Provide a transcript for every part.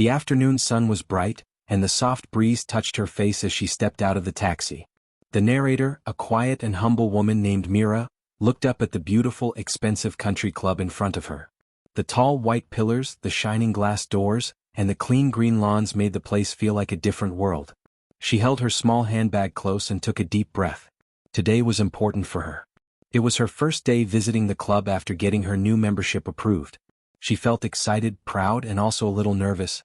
The afternoon sun was bright, and the soft breeze touched her face as she stepped out of the taxi. The narrator, a quiet and humble woman named Mira, looked up at the beautiful, expensive country club in front of her. The tall white pillars, the shining glass doors, and the clean green lawns made the place feel like a different world. She held her small handbag close and took a deep breath. Today was important for her. It was her first day visiting the club after getting her new membership approved. She felt excited, proud, and also a little nervous.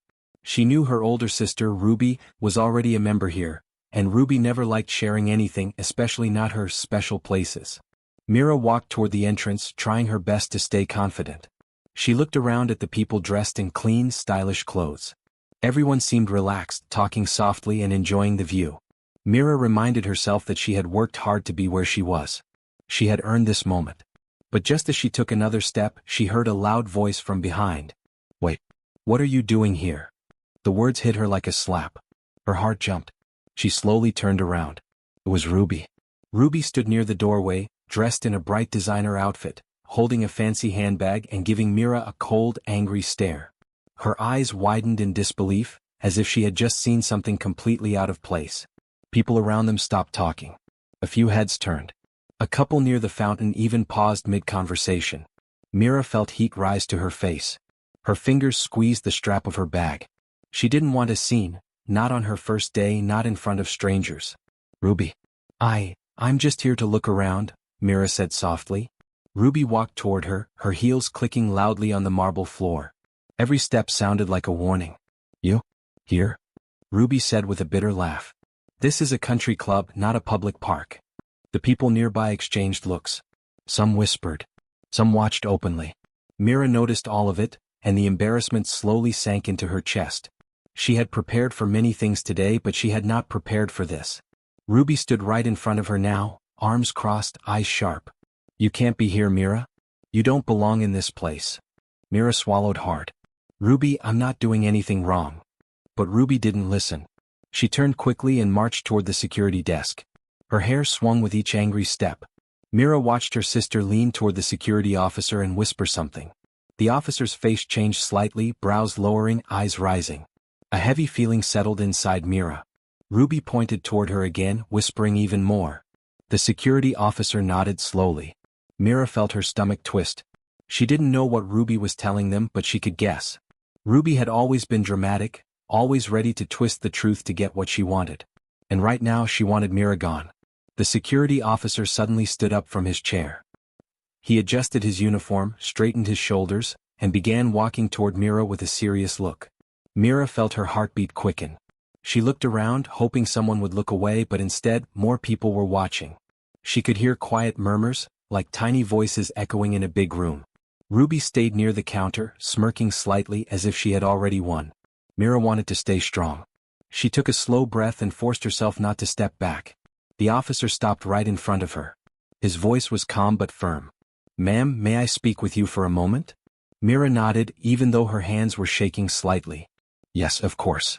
She knew her older sister, Ruby, was already a member here, and Ruby never liked sharing anything, especially not her special places. Mira walked toward the entrance, trying her best to stay confident. She looked around at the people dressed in clean, stylish clothes. Everyone seemed relaxed, talking softly and enjoying the view. Mira reminded herself that she had worked hard to be where she was. She had earned this moment. But just as she took another step, she heard a loud voice from behind. "Wait, what are you doing here?" The words hit her like a slap. Her heart jumped. She slowly turned around. It was Ruby. Ruby stood near the doorway, dressed in a bright designer outfit, holding a fancy handbag and giving Mira a cold, angry stare. Her eyes widened in disbelief, as if she had just seen something completely out of place. People around them stopped talking. A few heads turned. A couple near the fountain even paused mid-conversation. Mira felt heat rise to her face. Her fingers squeezed the strap of her bag. She didn't want a scene, not on her first day, not in front of strangers. "Ruby. I'm just here to look around," Mira said softly. Ruby walked toward her, her heels clicking loudly on the marble floor. Every step sounded like a warning. "You? Here?" Ruby said with a bitter laugh. "This is a country club, not a public park." The people nearby exchanged looks. Some whispered. Some watched openly. Mira noticed all of it, and the embarrassment slowly sank into her chest. She had prepared for many things today, but she had not prepared for this. Ruby stood right in front of her now, arms crossed, eyes sharp. "You can't be here, Mira. You don't belong in this place." Mira swallowed hard. "Ruby, I'm not doing anything wrong." But Ruby didn't listen. She turned quickly and marched toward the security desk. Her hair swung with each angry step. Mira watched her sister lean toward the security officer and whisper something. The officer's face changed slightly, brows lowering, eyes rising. A heavy feeling settled inside Mira. Ruby pointed toward her again, whispering even more. The security officer nodded slowly. Mira felt her stomach twist. She didn't know what Ruby was telling them, but she could guess. Ruby had always been dramatic, always ready to twist the truth to get what she wanted. And right now she wanted Mira gone. The security officer suddenly stood up from his chair. He adjusted his uniform, straightened his shoulders, and began walking toward Mira with a serious look. Mira felt her heartbeat quicken. She looked around, hoping someone would look away, but instead, more people were watching. She could hear quiet murmurs, like tiny voices echoing in a big room. Ruby stayed near the counter, smirking slightly as if she had already won. Mira wanted to stay strong. She took a slow breath and forced herself not to step back. The officer stopped right in front of her. His voice was calm but firm. "Ma'am, may I speak with you for a moment?" Mira nodded, even though her hands were shaking slightly. "Yes, of course."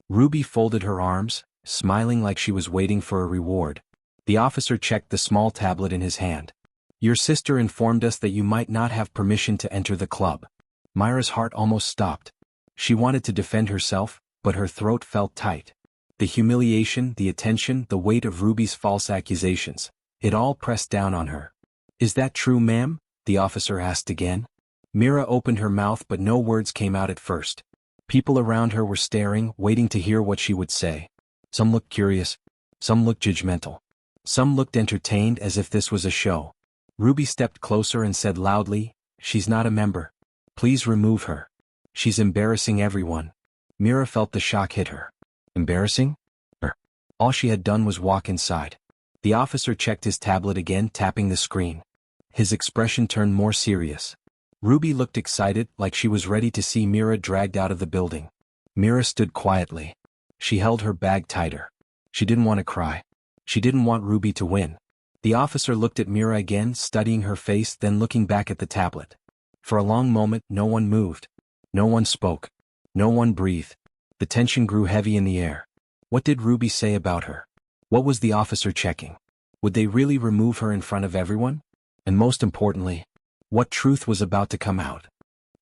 Ruby folded her arms, smiling like she was waiting for a reward. The officer checked the small tablet in his hand. "Your sister informed us that you might not have permission to enter the club." Mira's heart almost stopped. She wanted to defend herself, but her throat felt tight. The humiliation, the attention, the weight of Ruby's false accusations, it all pressed down on her. "Is that true, ma'am?" the officer asked again. Mira opened her mouth, but no words came out at first. People around her were staring, waiting to hear what she would say. Some looked curious. Some looked judgmental. Some looked entertained, as if this was a show. Ruby stepped closer and said loudly, "She's not a member. Please remove her. She's embarrassing everyone." Mira felt the shock hit her. Embarrassing? Her. All she had done was walk inside. The officer checked his tablet again, tapping the screen. His expression turned more serious. Ruby looked excited, like she was ready to see Mira dragged out of the building. Mira stood quietly. She held her bag tighter. She didn't want to cry. She didn't want Ruby to win. The officer looked at Mira again, studying her face, then looking back at the tablet. For a long moment, no one moved. No one spoke. No one breathed. The tension grew heavy in the air. What did Ruby say about her? What was the officer checking? Would they really remove her in front of everyone? And most importantly, what truth was about to come out?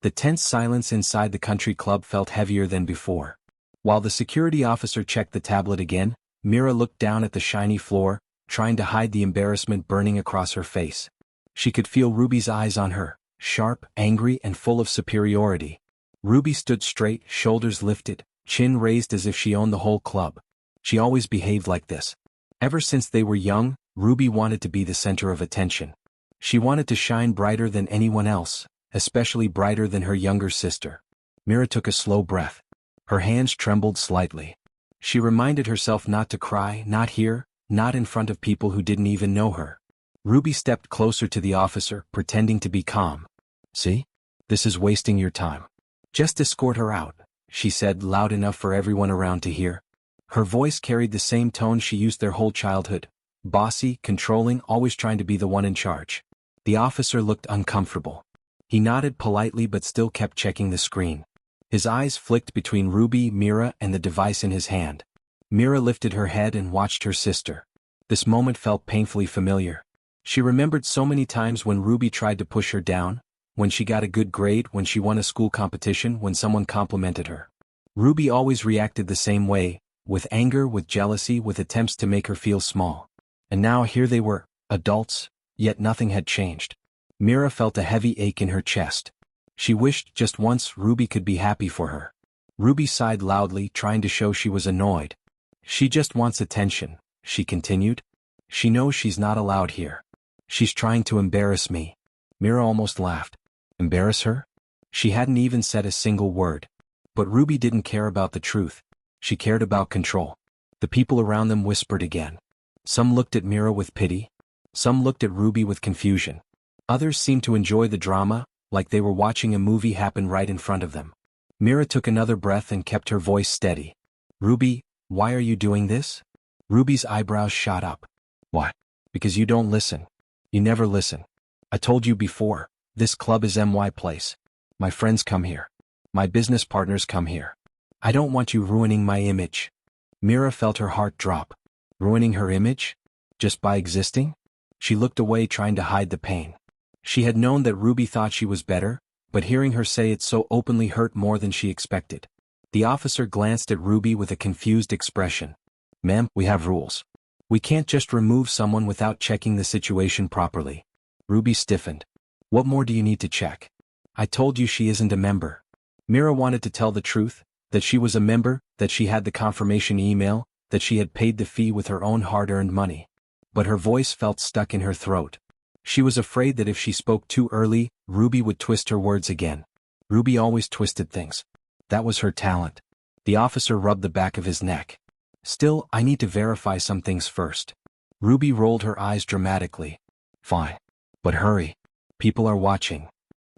The tense silence inside the country club felt heavier than before. While the security officer checked the tablet again, Mira looked down at the shiny floor, trying to hide the embarrassment burning across her face. She could feel Ruby's eyes on her, sharp, angry, and full of superiority. Ruby stood straight, shoulders lifted, chin raised as if she owned the whole club. She always behaved like this. Ever since they were young, Ruby wanted to be the center of attention. She wanted to shine brighter than anyone else, especially brighter than her younger sister. Mira took a slow breath. Her hands trembled slightly. She reminded herself not to cry, not here, not in front of people who didn't even know her. Ruby stepped closer to the officer, pretending to be calm. "See? This is wasting your time. Just escort her out," she said loud enough for everyone around to hear. Her voice carried the same tone she used their whole childhood. Bossy, controlling, always trying to be the one in charge. The officer looked uncomfortable. He nodded politely but still kept checking the screen. His eyes flicked between Ruby, Mira, and the device in his hand. Mira lifted her head and watched her sister. This moment felt painfully familiar. She remembered so many times when Ruby tried to push her down, when she got a good grade, when she won a school competition, when someone complimented her. Ruby always reacted the same way, with anger, with jealousy, with attempts to make her feel small. And now here they were, adults, yet nothing had changed. Mira felt a heavy ache in her chest. She wished just once Ruby could be happy for her. Ruby sighed loudly, trying to show she was annoyed. "She just wants attention," she continued. "She knows she's not allowed here. She's trying to embarrass me." Mira almost laughed. Embarrass her? She hadn't even said a single word. But Ruby didn't care about the truth. She cared about control. The people around them whispered again. Some looked at Mira with pity. Some looked at Ruby with confusion. Others seemed to enjoy the drama, like they were watching a movie happen right in front of them. Mira took another breath and kept her voice steady. "Ruby, why are you doing this?" Ruby's eyebrows shot up. "Why?" "Because you don't listen. You never listen. I told you before, this club is my place. My friends come here. My business partners come here. I don't want you ruining my image." Mira felt her heart drop. Ruining her image? Just by existing? She looked away, trying to hide the pain. She had known that Ruby thought she was better, but hearing her say it so openly hurt more than she expected. The officer glanced at Ruby with a confused expression. "Ma'am, we have rules. We can't just remove someone without checking the situation properly." Ruby stiffened. "What more do you need to check? I told you she isn't a member." Mira wanted to tell the truth, that she was a member, that she had the confirmation email, that she had paid the fee with her own hard-earned money. But her voice felt stuck in her throat. She was afraid that if she spoke too early, Ruby would twist her words again. Ruby always twisted things. That was her talent. The officer rubbed the back of his neck. "Still, I need to verify some things first." Ruby rolled her eyes dramatically. "Fine. But hurry. People are watching."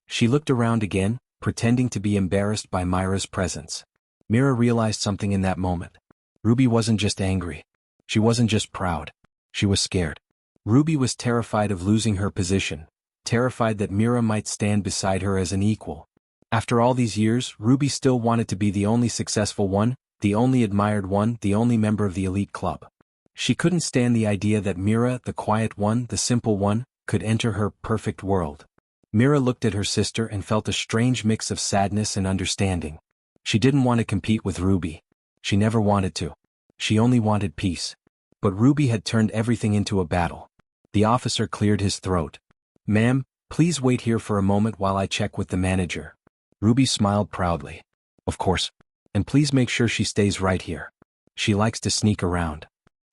She looked around again, pretending to be embarrassed by Myra's presence. Mira realized something in that moment. Ruby wasn't just angry. She wasn't just proud. She was scared. Ruby was terrified of losing her position, terrified that Mira might stand beside her as an equal. After all these years, Ruby still wanted to be the only successful one, the only admired one, the only member of the elite club. She couldn't stand the idea that Mira, the quiet one, the simple one, could enter her perfect world. Mira looked at her sister and felt a strange mix of sadness and understanding. She didn't want to compete with Ruby. She never wanted to. She only wanted peace. But Ruby had turned everything into a battle. The officer cleared his throat. "Ma'am, please wait here for a moment while I check with the manager." Ruby smiled proudly. "Of course. And please make sure she stays right here. She likes to sneak around."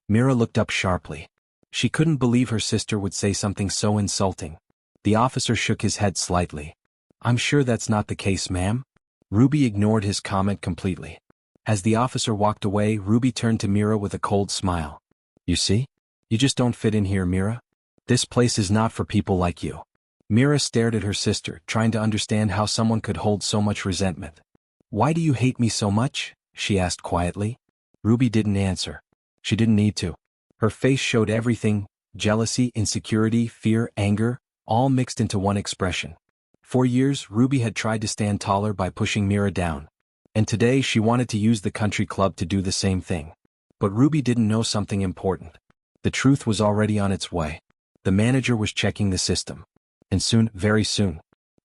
Mira looked up sharply. She couldn't believe her sister would say something so insulting. The officer shook his head slightly. "I'm sure that's not the case, ma'am." Ruby ignored his comment completely. As the officer walked away, Ruby turned to Mira with a cold smile. "You see? You just don't fit in here, Mira. This place is not for people like you." Mira stared at her sister, trying to understand how someone could hold so much resentment. "Why do you hate me so much?" she asked quietly. Ruby didn't answer. She didn't need to. Her face showed everything: jealousy, insecurity, fear, anger, all mixed into one expression. For years, Ruby had tried to stand taller by pushing Mira down. And today she wanted to use the country club to do the same thing. But Ruby didn't know something important. The truth was already on its way. The manager was checking the system. And soon, very soon,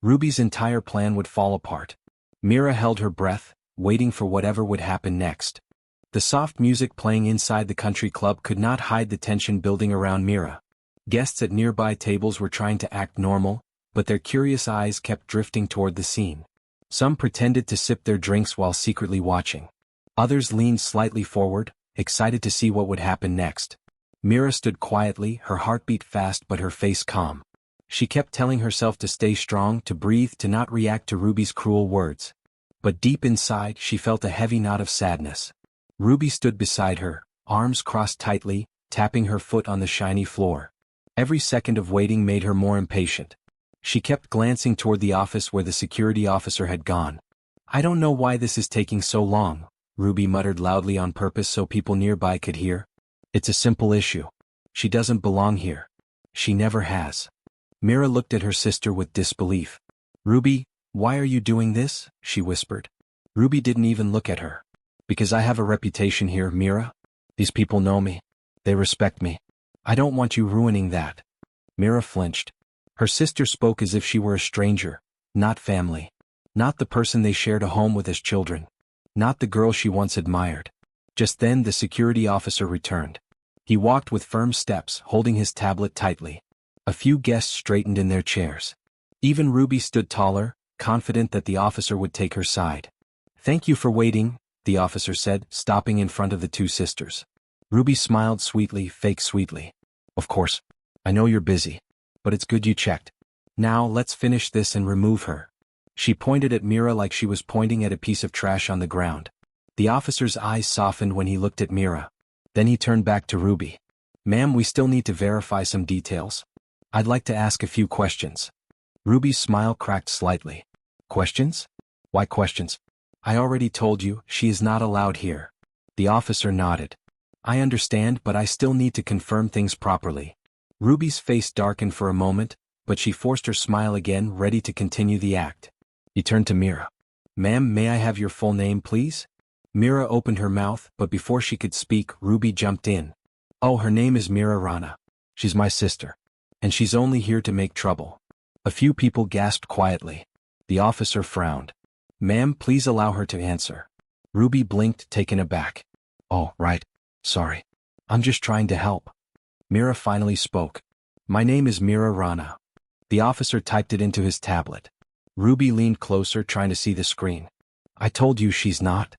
Ruby's entire plan would fall apart. Mira held her breath, waiting for whatever would happen next. The soft music playing inside the country club could not hide the tension building around Mira. Guests at nearby tables were trying to act normal, but their curious eyes kept drifting toward the scene. Some pretended to sip their drinks while secretly watching. Others leaned slightly forward, excited to see what would happen next. Mira stood quietly, her heartbeat fast but her face calm. She kept telling herself to stay strong, to breathe, to not react to Ruby's cruel words. But deep inside, she felt a heavy knot of sadness. Ruby stood beside her, arms crossed tightly, tapping her foot on the shiny floor. Every second of waiting made her more impatient. She kept glancing toward the office where the security officer had gone. "I don't know why this is taking so long," Ruby muttered loudly on purpose so people nearby could hear. "It's a simple issue. She doesn't belong here. She never has." Mira looked at her sister with disbelief. "Ruby, why are you doing this?" she whispered. Ruby didn't even look at her. "Because I have a reputation here, Mira. These people know me. They respect me. I don't want you ruining that." Mira flinched. Her sister spoke as if she were a stranger, not family. Not the person they shared a home with as children. Not the girl she once admired. Just then the security officer returned. He walked with firm steps, holding his tablet tightly. A few guests straightened in their chairs. Even Ruby stood taller, confident that the officer would take her side. "Thank you for waiting," the officer said, stopping in front of the two sisters. Ruby smiled sweetly, fake sweetly. "Of course. I know you're busy. But it's good you checked. Now let's finish this and remove her." She pointed at Mira like she was pointing at a piece of trash on the ground. The officer's eyes softened when he looked at Mira. Then he turned back to Ruby. "Ma'am, we still need to verify some details. I'd like to ask a few questions." Ruby's smile cracked slightly. "Questions? Why questions? I already told you, she is not allowed here." The officer nodded. "I understand, but I still need to confirm things properly." Ruby's face darkened for a moment, but she forced her smile again, ready to continue the act. He turned to Mira. "Ma'am, may I have your full name, please?" Mira opened her mouth, but before she could speak, Ruby jumped in. "Oh, her name is Mira Rana. She's my sister. And she's only here to make trouble." A few people gasped quietly. The officer frowned. "Ma'am, please allow her to answer." Ruby blinked, taken aback. "Oh, right. Sorry. I'm just trying to help." Mira finally spoke. "My name is Mira Rana." The officer typed it into his tablet. Ruby leaned closer, trying to see the screen. "I told you she's not."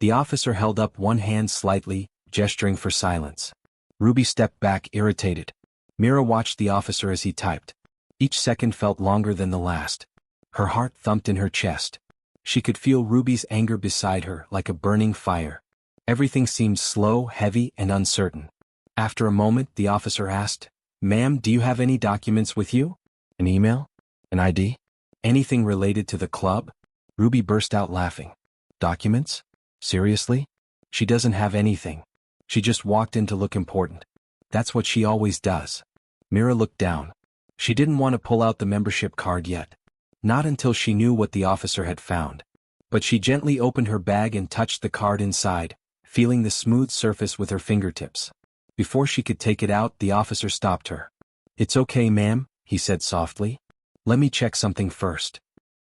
The officer held up one hand slightly, gesturing for silence. Ruby stepped back, irritated. Mira watched the officer as he typed. Each second felt longer than the last. Her heart thumped in her chest. She could feel Ruby's anger beside her, like a burning fire. Everything seemed slow, heavy, and uncertain. After a moment, the officer asked, "Ma'am, do you have any documents with you? An email? An ID? Anything related to the club?" Ruby burst out laughing. "Documents? Seriously? She doesn't have anything. She just walked in to look important. That's what she always does." Mira looked down. She didn't want to pull out the membership card yet. Not until she knew what the officer had found. But she gently opened her bag and touched the card inside, feeling the smooth surface with her fingertips. Before she could take it out, the officer stopped her. "It's okay, ma'am," he said softly. "Let me check something first."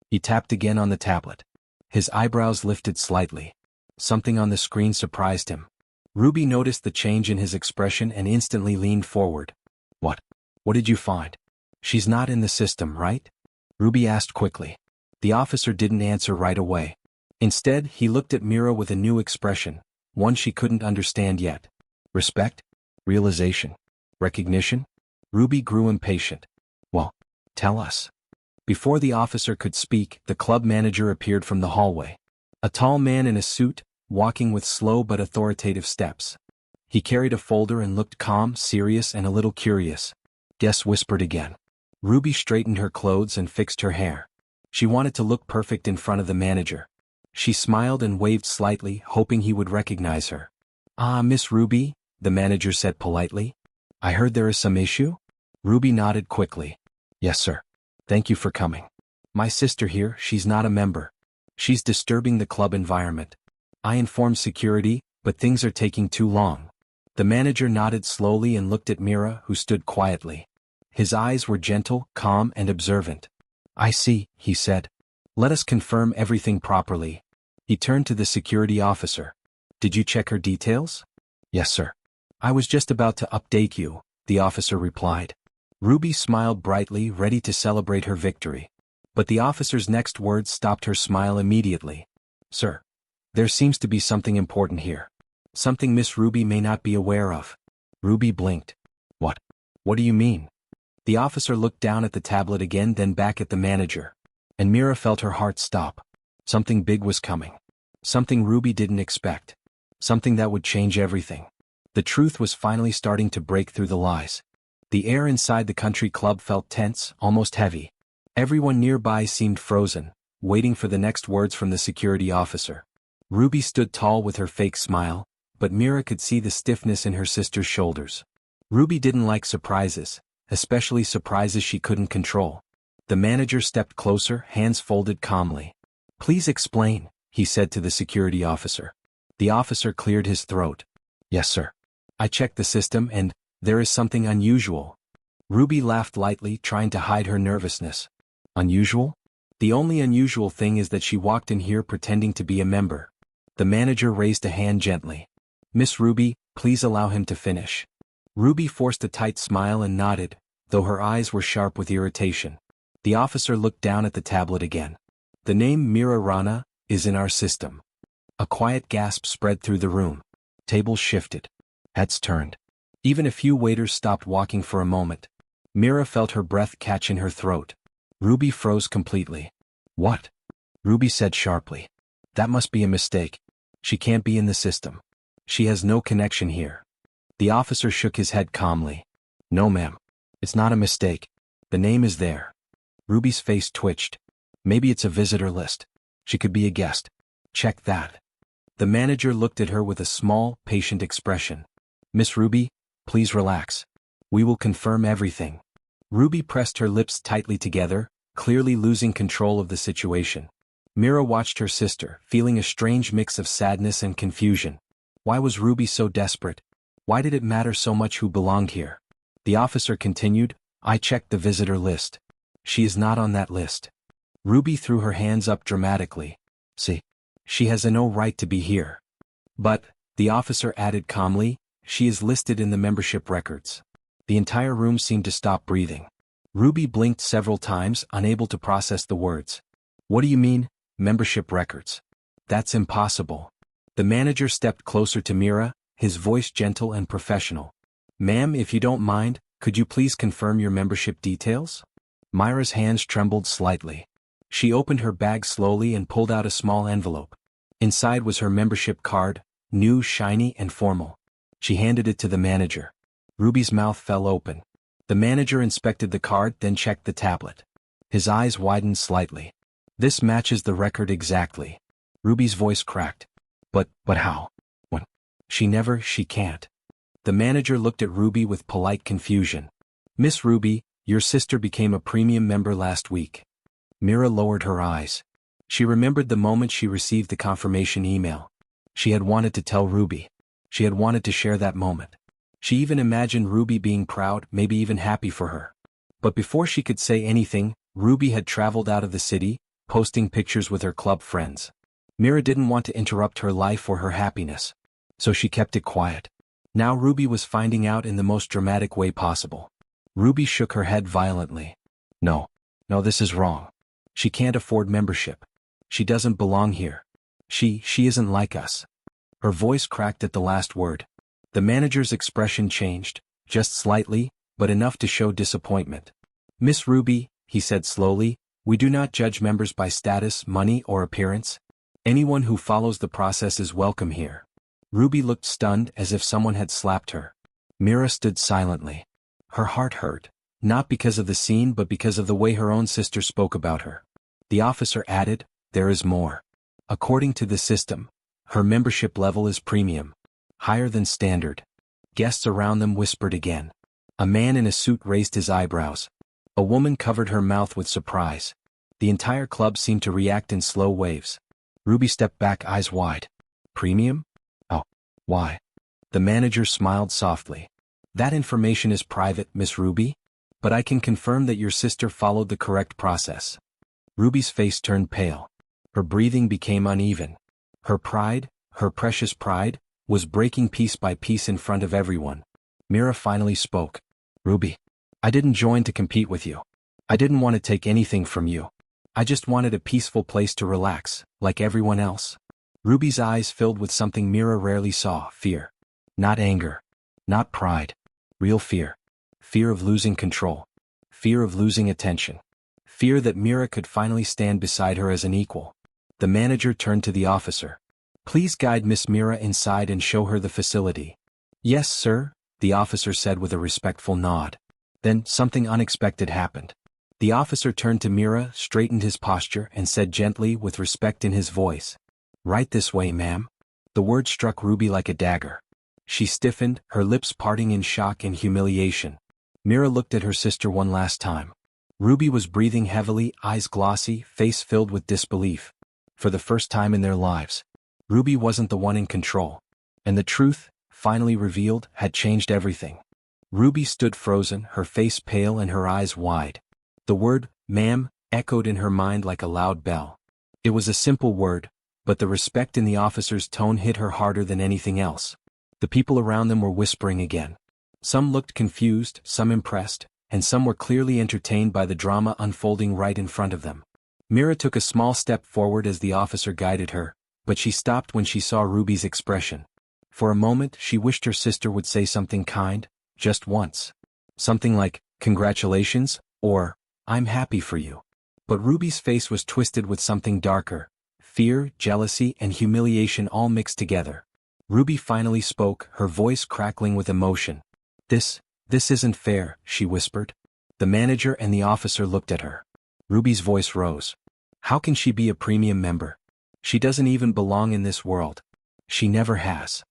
He tapped again on the tablet. His eyebrows lifted slightly. Something on the screen surprised him. Ruby noticed the change in his expression and instantly leaned forward. "What? What did you find? She's not in the system, right?" Ruby asked quickly. The officer didn't answer right away. Instead, he looked at Mira with a new expression, one she couldn't understand yet. Respect? Realization? Recognition? Ruby grew impatient. "Well, tell us." Before the officer could speak, the club manager appeared from the hallway. A tall man in a suit, walking with slow but authoritative steps. He carried a folder and looked calm, serious, and a little curious. Guess whispered again. Ruby straightened her clothes and fixed her hair. She wanted to look perfect in front of the manager. She smiled and waved slightly, hoping he would recognize her. "Ah, Miss Ruby," the manager said politely. "I heard there is some issue?" Ruby nodded quickly. "Yes, sir. Thank you for coming. My sister here, she's not a member. She's disturbing the club environment. I informed security, but things are taking too long." The manager nodded slowly and looked at Mira, who stood quietly. His eyes were gentle, calm, and observant. I see, he said. Let us confirm everything properly. He turned to the security officer. Did you check her details? Yes, sir. I was just about to update you, the officer replied. Ruby smiled brightly, ready to celebrate her victory. But the officer's next words stopped her smile immediately. Sir, there seems to be something important here. Something Miss Ruby may not be aware of. Ruby blinked. What? What do you mean? The officer looked down at the tablet again, then back at the manager. And Mira felt her heart stop. Something big was coming. Something Ruby didn't expect. Something that would change everything. The truth was finally starting to break through the lies. The air inside the country club felt tense, almost heavy. Everyone nearby seemed frozen, waiting for the next words from the security officer. Ruby stood tall with her fake smile, but Mira could see the stiffness in her sister's shoulders. Ruby didn't like surprises, especially surprises she couldn't control. The manager stepped closer, hands folded calmly. Please explain, he said to the security officer. The officer cleared his throat. Yes, sir. I checked the system and there is something unusual. Ruby laughed lightly, trying to hide her nervousness. Unusual? The only unusual thing is that she walked in here pretending to be a member. The manager raised a hand gently. Miss Ruby, please allow him to finish. Ruby forced a tight smile and nodded, though her eyes were sharp with irritation. The officer looked down at the tablet again. The name Mira Rana is in our system. A quiet gasp spread through the room. Tables shifted. Heads turned. Even a few waiters stopped walking for a moment. Mira felt her breath catch in her throat. Ruby froze completely. What? Ruby said sharply. That must be a mistake. She can't be in the system. She has no connection here. The officer shook his head calmly. No, ma'am. It's not a mistake. The name is there. Ruby's face twitched. Maybe it's a visitor list. She could be a guest. Check that. The manager looked at her with a small, patient expression. Miss Ruby, please relax. We will confirm everything. Ruby pressed her lips tightly together, clearly losing control of the situation. Mira watched her sister, feeling a strange mix of sadness and confusion. Why was Ruby so desperate? Why did it matter so much who belonged here? The officer continued, I checked the visitor list. She is not on that list. Ruby threw her hands up dramatically. See, she has no right to be here. But, the officer added calmly, she is listed in the membership records. The entire room seemed to stop breathing. Ruby blinked several times, unable to process the words. What do you mean, membership records? That's impossible. The manager stepped closer to Mira, his voice gentle and professional. Ma'am, if you don't mind, could you please confirm your membership details? Myra's hands trembled slightly. She opened her bag slowly and pulled out a small envelope. Inside was her membership card, new, shiny, and formal. She handed it to the manager. Ruby's mouth fell open. The manager inspected the card, then checked the tablet. His eyes widened slightly. This matches the record exactly. Ruby's voice cracked. But how? When? She can't. The manager looked at Ruby with polite confusion. Miss Ruby, your sister became a premium member last week. Mira lowered her eyes. She remembered the moment she received the confirmation email. She had wanted to tell Ruby. She had wanted to share that moment. She even imagined Ruby being proud, maybe even happy for her. But before she could say anything, Ruby had traveled out of the city, posting pictures with her club friends. Mira didn't want to interrupt her life or her happiness, so she kept it quiet. Now Ruby was finding out in the most dramatic way possible. Ruby shook her head violently. No, this is wrong. She can't afford membership. She doesn't belong here. She isn't like us. Her voice cracked at the last word. The manager's expression changed, just slightly, but enough to show disappointment. Miss Ruby, he said slowly, we do not judge members by status, money, or appearance. Anyone who follows the process is welcome here. Ruby looked stunned, as if someone had slapped her. Mira stood silently. Her heart hurt, not because of the scene but because of the way her own sister spoke about her. The officer added, there is more. According to the system, her membership level is premium. Higher than standard. Guests around them whispered again. A man in a suit raised his eyebrows. A woman covered her mouth with surprise. The entire club seemed to react in slow waves. Ruby stepped back, eyes wide. Premium? Oh, why? The manager smiled softly. That information is private, Miss Ruby. But I can confirm that your sister followed the correct process. Ruby's face turned pale. Her breathing became uneven. Her pride, her precious pride, was breaking piece by piece in front of everyone. Mira finally spoke. Ruby, I didn't join to compete with you. I didn't want to take anything from you. I just wanted a peaceful place to relax, like everyone else. Ruby's eyes filled with something Mira rarely saw, fear. Not anger. Not pride. Real fear. Fear of losing control. Fear of losing attention. Fear that Mira could finally stand beside her as an equal. The manager turned to the officer. Please guide Miss Mira inside and show her the facility. Yes, sir, the officer said with a respectful nod. Then, something unexpected happened. The officer turned to Mira, straightened his posture, and said gently, with respect in his voice, "Right this way, ma'am." The word struck Ruby like a dagger. She stiffened, her lips parting in shock and humiliation. Mira looked at her sister one last time. Ruby was breathing heavily, eyes glossy, face filled with disbelief. For the first time in their lives, Ruby wasn't the one in control. And the truth, finally revealed, had changed everything. Ruby stood frozen, her face pale and her eyes wide. The word, ma'am, echoed in her mind like a loud bell. It was a simple word, but the respect in the officer's tone hit her harder than anything else. The people around them were whispering again. Some looked confused, some impressed, and some were clearly entertained by the drama unfolding right in front of them. Mira took a small step forward as the officer guided her, but she stopped when she saw Ruby's expression. For a moment she wished her sister would say something kind, just once. Something like, "Congratulations," or, "I'm happy for you." But Ruby's face was twisted with something darker. Fear, jealousy, and humiliation all mixed together. Ruby finally spoke, her voice crackling with emotion. This isn't fair," she whispered. The manager and the officer looked at her. Ruby's voice rose. "How can she be a premium member? She doesn't even belong in this world. She never has."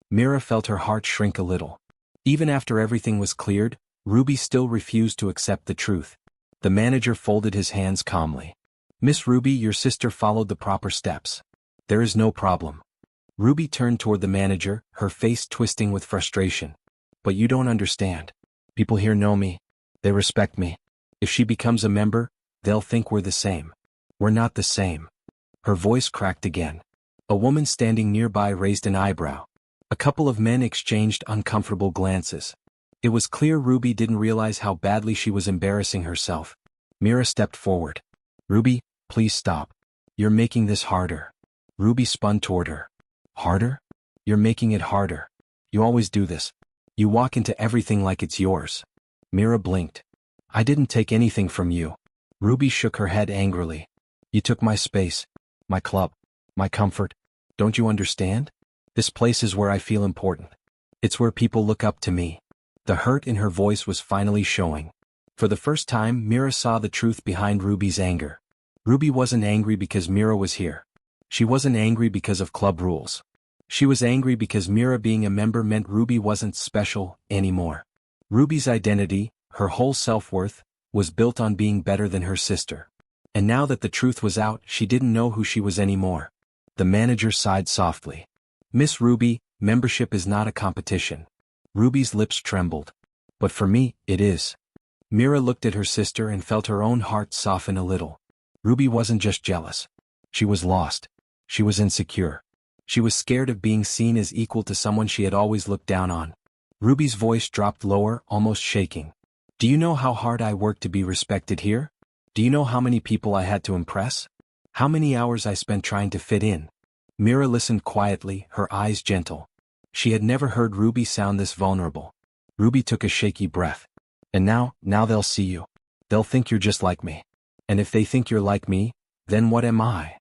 Mira felt her heart shrink a little. Even after everything was cleared, Ruby still refused to accept the truth. The manager folded his hands calmly. "Miss Ruby, your sister followed the proper steps. There is no problem." Ruby turned toward the manager, her face twisting with frustration. "But you don't understand. People here know me. They respect me. If she becomes a member, they'll think we're the same. We're not the same." Her voice cracked again. A woman standing nearby raised an eyebrow. A couple of men exchanged uncomfortable glances. It was clear Ruby didn't realize how badly she was embarrassing herself. Mira stepped forward. "Ruby, please stop. You're making this harder." Ruby spun toward her. "Harder? You're making it harder. You always do this. You walk into everything like it's yours." Mira blinked. "I didn't take anything from you." Ruby shook her head angrily. "You took my space, my club, my comfort. Don't you understand? This place is where I feel important. It's where people look up to me." The hurt in her voice was finally showing. For the first time, Mira saw the truth behind Ruby's anger. Ruby wasn't angry because Mira was here. She wasn't angry because of club rules. She was angry because Mira being a member meant Ruby wasn't special anymore. Ruby's identity, her whole self-worth, was built on being better than her sister. And now that the truth was out, she didn't know who she was anymore. The manager sighed softly. "Miss Ruby, membership is not a competition." Ruby's lips trembled. "But for me, it is." Mira looked at her sister and felt her own heart soften a little. Ruby wasn't just jealous. She was lost. She was insecure. She was scared of being seen as equal to someone she had always looked down on. Ruby's voice dropped lower, almost shaking. "Do you know how hard I worked to be respected here? Do you know how many people I had to impress? How many hours I spent trying to fit in?" Mira listened quietly, her eyes gentle. She had never heard Ruby sound this vulnerable. Ruby took a shaky breath. "And now they'll see you. They'll think you're just like me. And if they think you're like me, then what am I?"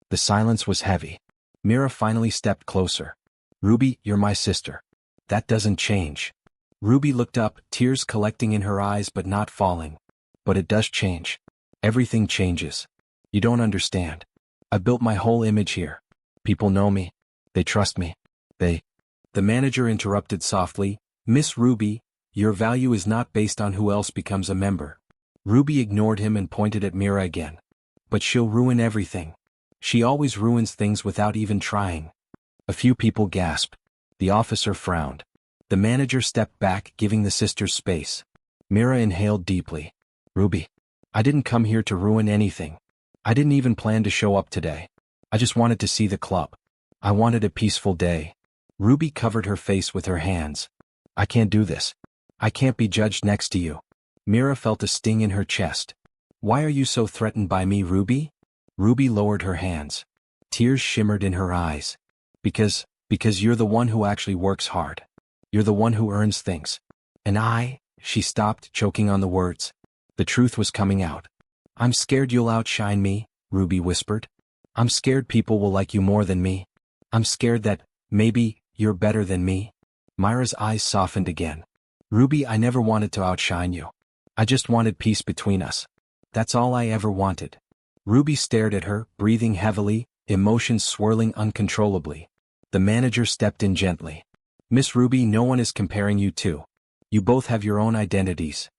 The silence was heavy. Mira finally stepped closer. "Ruby, you're my sister. That doesn't change." Ruby looked up, tears collecting in her eyes but not falling. "But it does change. Everything changes. You don't understand. I built my whole image here. People know me. They trust me. The manager interrupted softly. "Miss Ruby, your value is not based on who else becomes a member." Ruby ignored him and pointed at Mira again. "But she'll ruin everything. She always ruins things without even trying." A few people gasped. The officer frowned. The manager stepped back, giving the sisters space. Mira inhaled deeply. "Ruby, I didn't come here to ruin anything. I didn't even plan to show up today. I just wanted to see the club. I wanted a peaceful day. Ruby covered her face with her hands. I can't do this. I can't be judged next to you. Mira felt a sting in her chest. Why are you so threatened by me, Ruby? Ruby lowered her hands. Tears shimmered in her eyes. Because you're the one who actually works hard. You're the one who earns things. And she stopped, choking on the words. The truth was coming out. I'm scared you'll outshine me, Ruby whispered. I'm scared people will like you more than me. I'm scared that, maybe, you're better than me. Myra's eyes softened again. Ruby, I never wanted to outshine you. I just wanted peace between us. That's all I ever wanted. Ruby stared at her, breathing heavily, emotions swirling uncontrollably. The manager stepped in gently. Miss Ruby, no one is comparing you two. You both have your own identities.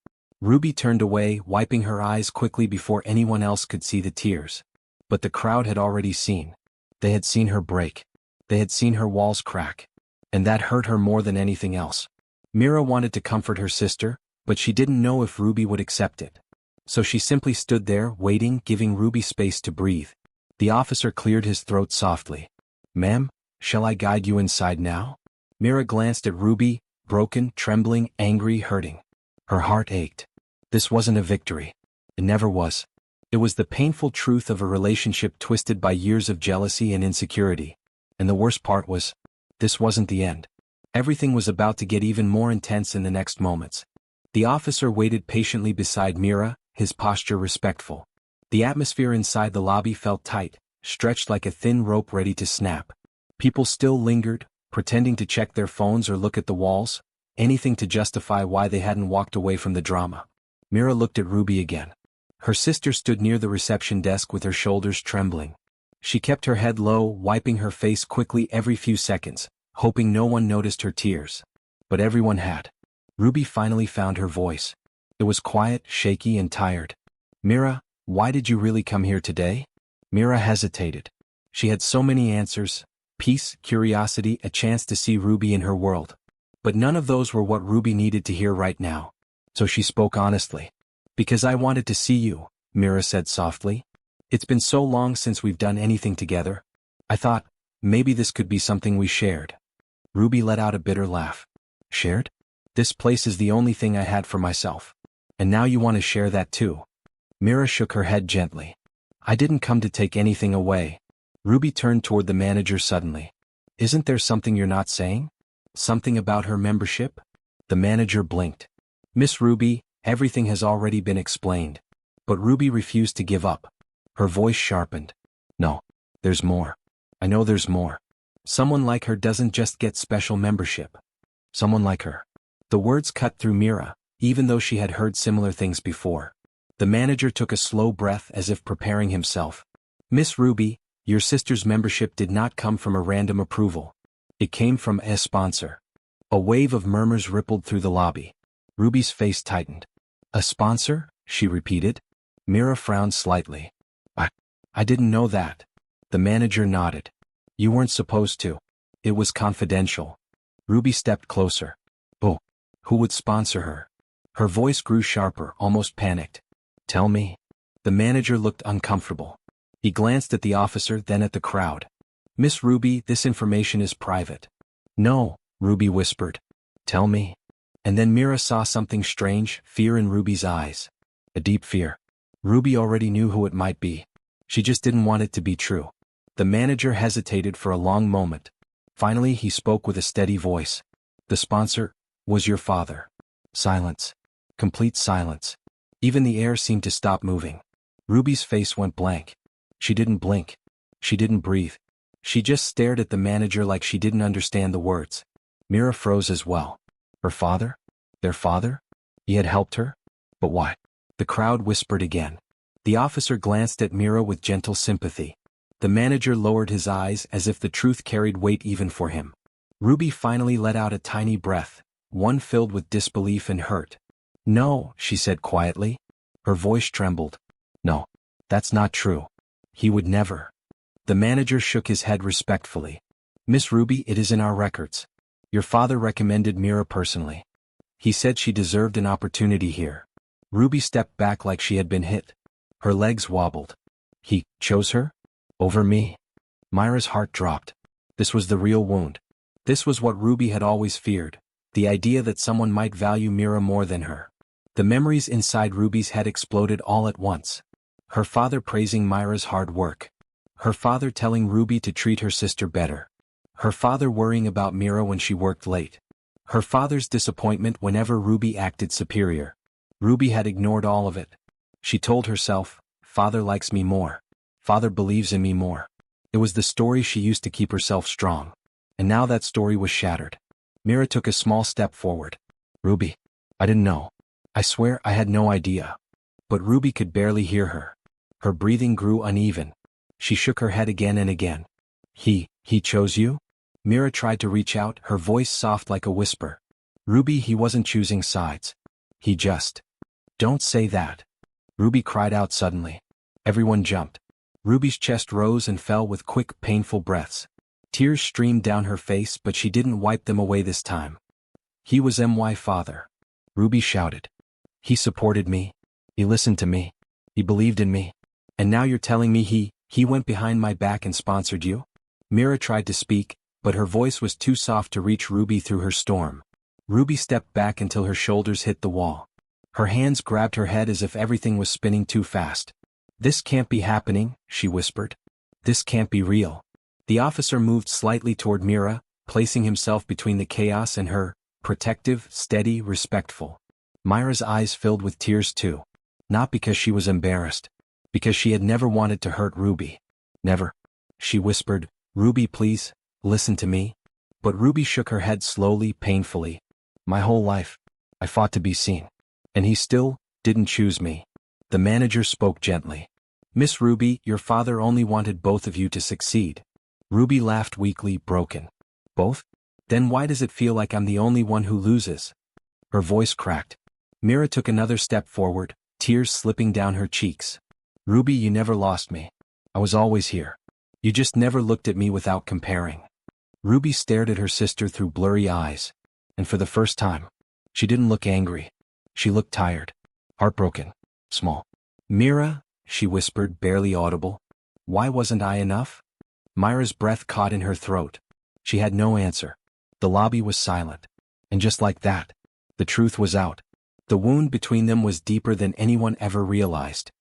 Ruby turned away, wiping her eyes quickly before anyone else could see the tears. But the crowd had already seen. They had seen her break. They had seen her walls crack. And that hurt her more than anything else. Mira wanted to comfort her sister, but she didn't know if Ruby would accept it. So she simply stood there, waiting, giving Ruby space to breathe. The officer cleared his throat softly. Ma'am, shall I guide you inside now? Mira glanced at Ruby, broken, trembling, angry, hurting. Her heart ached. This wasn't a victory. It never was. It was the painful truth of a relationship twisted by years of jealousy and insecurity. And the worst part was, this wasn't the end. Everything was about to get even more intense in the next moments. The officer waited patiently beside Mira, his posture respectful. The atmosphere inside the lobby felt tight, stretched like a thin rope ready to snap. People still lingered, pretending to check their phones or look at the walls, anything to justify why they hadn't walked away from the drama. Mira looked at Ruby again. Her sister stood near the reception desk with her shoulders trembling. She kept her head low, wiping her face quickly every few seconds, hoping no one noticed her tears. But everyone had. Ruby finally found her voice. It was quiet, shaky, and tired. Mira, why did you really come here today? Mira hesitated. She had so many answers: peace, curiosity, a chance to see Ruby in her world. But none of those were what Ruby needed to hear right now. So she spoke honestly. Because I wanted to see you, Mira said softly. It's been so long since we've done anything together. I thought, maybe this could be something we shared. Ruby let out a bitter laugh. Shared? This place is the only thing I had for myself. And now you want to share that too. Mira shook her head gently. I didn't come to take anything away. Ruby turned toward the manager suddenly. Isn't there something you're not saying? Something about her membership? The manager blinked. Miss Ruby, everything has already been explained. But Ruby refused to give up. Her voice sharpened. No, there's more. I know there's more. Someone like her doesn't just get special membership. Someone like her. The words cut through Mira, even though she had heard similar things before. The manager took a slow breath as if preparing himself. Miss Ruby, your sister's membership did not come from a random approval. It came from a sponsor. A wave of murmurs rippled through the lobby. Ruby's face tightened. A sponsor? She repeated. Mira frowned slightly. I didn't know that. The manager nodded. You weren't supposed to. It was confidential. Ruby stepped closer. Oh, who would sponsor her? Her voice grew sharper, almost panicked. Tell me. The manager looked uncomfortable. He glanced at the officer, then at the crowd. Miss Ruby, this information is private. No, Ruby whispered. Tell me. And then Mira saw something strange, fear in Ruby's eyes. A deep fear. Ruby already knew who it might be. She just didn't want it to be true. The manager hesitated for a long moment. Finally, he spoke with a steady voice. The sponsor was your father. Silence. Complete silence. Even the air seemed to stop moving. Ruby's face went blank. She didn't blink. She didn't breathe. She just stared at the manager like she didn't understand the words. Mira froze as well. Her father? Their father? He had helped her? But why? The crowd whispered again. The officer glanced at Mira with gentle sympathy. The manager lowered his eyes as if the truth carried weight even for him. Ruby finally let out a tiny breath, one filled with disbelief and hurt. No, she said quietly. Her voice trembled. No, that's not true. He would never. The manager shook his head respectfully. Miss Ruby, it is in our records. Your father recommended Mira personally. He said she deserved an opportunity here. Ruby stepped back like she had been hit. Her legs wobbled. He chose her? Over me? Myra's heart dropped. This was the real wound. This was what Ruby had always feared, the idea that someone might value Mira more than her. The memories inside Ruby's head exploded all at once. Her father praising Myra's hard work. Her father telling Ruby to treat her sister better. Her father worrying about Mira when she worked late. Her father's disappointment whenever Ruby acted superior. Ruby had ignored all of it. She told herself, "Father likes me more. Father believes in me more." It was the story she used to keep herself strong. And now that story was shattered. Mira took a small step forward. "Ruby, I didn't know. I swear I had no idea." But Ruby could barely hear her. Her breathing grew uneven. She shook her head again and again. He chose you?" Mira tried to reach out, her voice soft like a whisper. "Ruby, he wasn't choosing sides. He just—" "Don't say that." Ruby cried out suddenly. Everyone jumped. Ruby's chest rose and fell with quick, painful breaths. Tears streamed down her face, but she didn't wipe them away this time. "He was my father," Ruby shouted. "He supported me. He listened to me. He believed in me. And now you're telling me he went behind my back and sponsored you?" Mira tried to speak, but her voice was too soft to reach Ruby through her storm. Ruby stepped back until her shoulders hit the wall. Her hands grabbed her head as if everything was spinning too fast. "This can't be happening," she whispered. "This can't be real." The officer moved slightly toward Mira, placing himself between the chaos and her, protective, steady, respectful. Myra's eyes filled with tears too. Not because she was embarrassed. Because she had never wanted to hurt Ruby. "Never." She whispered, "Ruby, please, listen to me." But Ruby shook her head slowly, painfully. "My whole life, I fought to be seen. And he still didn't choose me." The manager spoke gently. "Miss Ruby, your father only wanted both of you to succeed." Ruby laughed weakly, broken. "Both? Then why does it feel like I'm the only one who loses?" Her voice cracked. Mira took another step forward, tears slipping down her cheeks. "Ruby, you never lost me. I was always here. You just never looked at me without comparing." Ruby stared at her sister through blurry eyes. And for the first time, she didn't look angry. She looked tired, heartbroken, small. "Mira," she whispered, barely audible. "Why wasn't I enough?" Myra's breath caught in her throat. She had no answer. The lobby was silent. And just like that, the truth was out. The wound between them was deeper than anyone ever realized.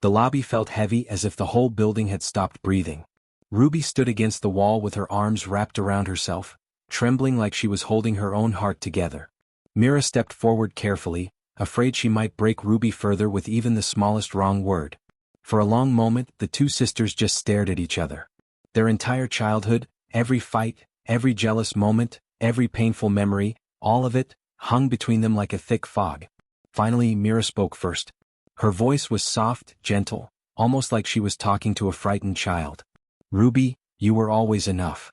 The lobby felt heavy, as if the whole building had stopped breathing. Ruby stood against the wall with her arms wrapped around herself, trembling like she was holding her own heart together. Mira stepped forward carefully, afraid she might break Ruby further with even the smallest wrong word. For a long moment, the two sisters just stared at each other. Their entire childhood, every fight, every jealous moment, every painful memory, all of it, hung between them like a thick fog. Finally, Mira spoke first. Her voice was soft, gentle, almost like she was talking to a frightened child. "Ruby, you were always enough."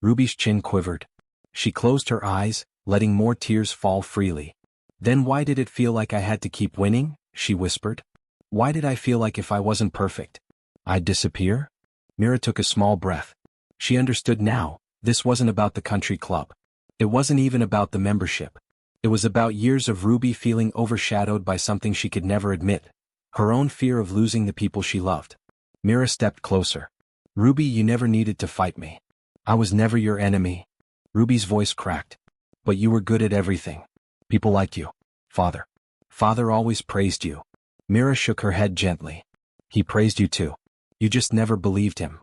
Ruby's chin quivered. She closed her eyes, letting more tears fall freely. "Then why did it feel like I had to keep winning?" she whispered. "Why did I feel like if I wasn't perfect, I'd disappear?" Mira took a small breath. She understood now, this wasn't about the country club. It wasn't even about the membership. It was about years of Ruby feeling overshadowed by something she could never admit, her own fear of losing the people she loved. Mira stepped closer. "Ruby, you never needed to fight me. I was never your enemy." Ruby's voice cracked. "But you were good at everything. People liked you. Father. Father always praised you." Mira shook her head gently. "He praised you too. You just never believed him."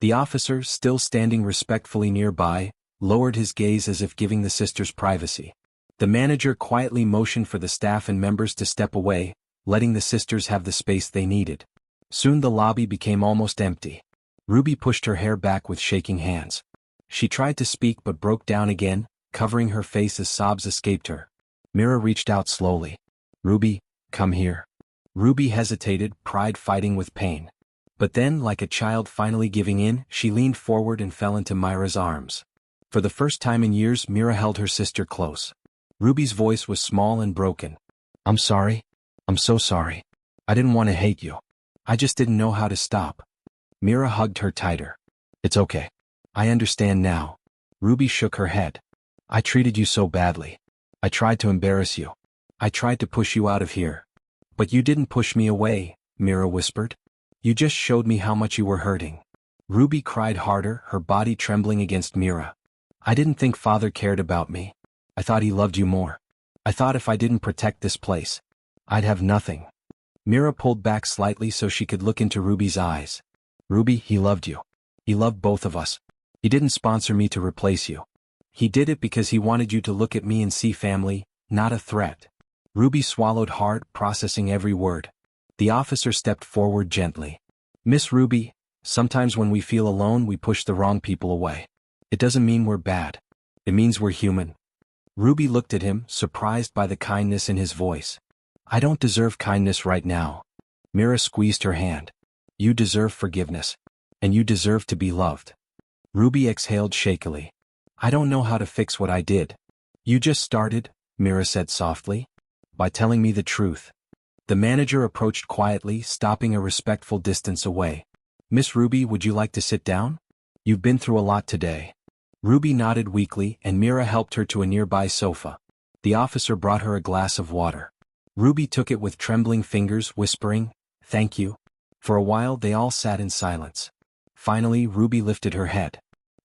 The officer, still standing respectfully nearby, lowered his gaze as if giving the sisters privacy. The manager quietly motioned for the staff and members to step away, letting the sisters have the space they needed. Soon the lobby became almost empty. Ruby pushed her hair back with shaking hands. She tried to speak but broke down again, covering her face as sobs escaped her. Mira reached out slowly. "Ruby, come here." Ruby hesitated, pride fighting with pain. But then, like a child finally giving in, she leaned forward and fell into Myra's arms. For the first time in years, Mira held her sister close. Ruby's voice was small and broken. "I'm sorry. I'm so sorry. I didn't want to hate you. I just didn't know how to stop." Mira hugged her tighter. "It's okay. I understand now." Ruby shook her head. "I treated you so badly. I tried to embarrass you. I tried to push you out of here. But you didn't push me away," Mira whispered. You just showed me how much you were hurting. Ruby cried harder, her body trembling against Mira. I didn't think Father cared about me. I thought he loved you more. I thought if I didn't protect this place, I'd have nothing. Mira pulled back slightly so she could look into Ruby's eyes. Ruby, he loved you. He loved both of us. He didn't sponsor me to replace you. He did it because he wanted you to look at me and see family, not a threat. Ruby swallowed hard, processing every word. The officer stepped forward gently. Miss Ruby, sometimes when we feel alone we push the wrong people away. It doesn't mean we're bad. It means we're human. Ruby looked at him, surprised by the kindness in his voice. I don't deserve kindness right now. Mira squeezed her hand. You deserve forgiveness. And you deserve to be loved. Ruby exhaled shakily. I don't know how to fix what I did. You just started, Mira said softly, by telling me the truth. The manager approached quietly, stopping a respectful distance away. Miss Ruby, would you like to sit down? You've been through a lot today. Ruby nodded weakly and Mira helped her to a nearby sofa. The officer brought her a glass of water. Ruby took it with trembling fingers, whispering, Thank you. For a while they all sat in silence. Finally, Ruby lifted her head.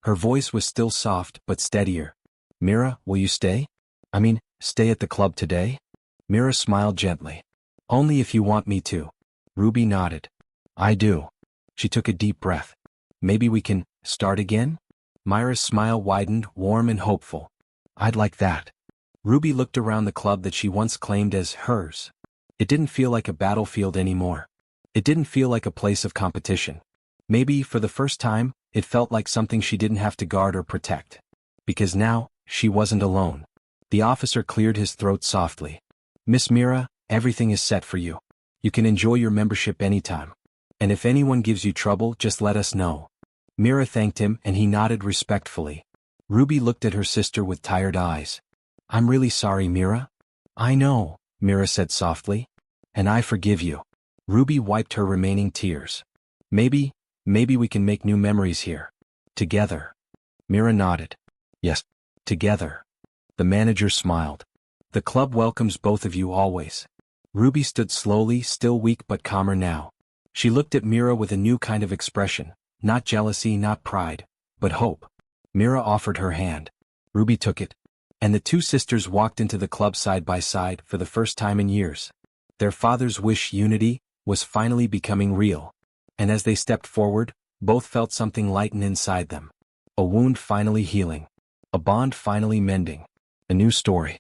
Her voice was still soft but steadier. Mira, will you stay? Stay at the club today? Mira smiled gently. Only if you want me to. Ruby nodded. I do. She took a deep breath. Maybe we can start again? Mira's smile widened, warm and hopeful. I'd like that. Ruby looked around the club that she once claimed as hers. It didn't feel like a battlefield anymore. It didn't feel like a place of competition. Maybe, for the first time, it felt like something she didn't have to guard or protect. Because now, she wasn't alone. The officer cleared his throat softly. Miss Mira, everything is set for you. You can enjoy your membership anytime. And if anyone gives you trouble, just let us know. Mira thanked him and he nodded respectfully. Ruby looked at her sister with tired eyes. I'm really sorry, Mira. I know, Mira said softly. And I forgive you. Ruby wiped her remaining tears. Maybe we can make new memories here. Together. Mira nodded. Yes, together. The manager smiled. The club welcomes both of you always. Ruby stood slowly, still weak but calmer now. She looked at Mira with a new kind of expression, not jealousy, not pride, but hope. Mira offered her hand. Ruby took it. And the two sisters walked into the club side by side for the first time in years. Their father's wish, unity, was finally becoming real. And as they stepped forward, both felt something lighten inside them. A wound finally healing. A bond finally mending. A new story.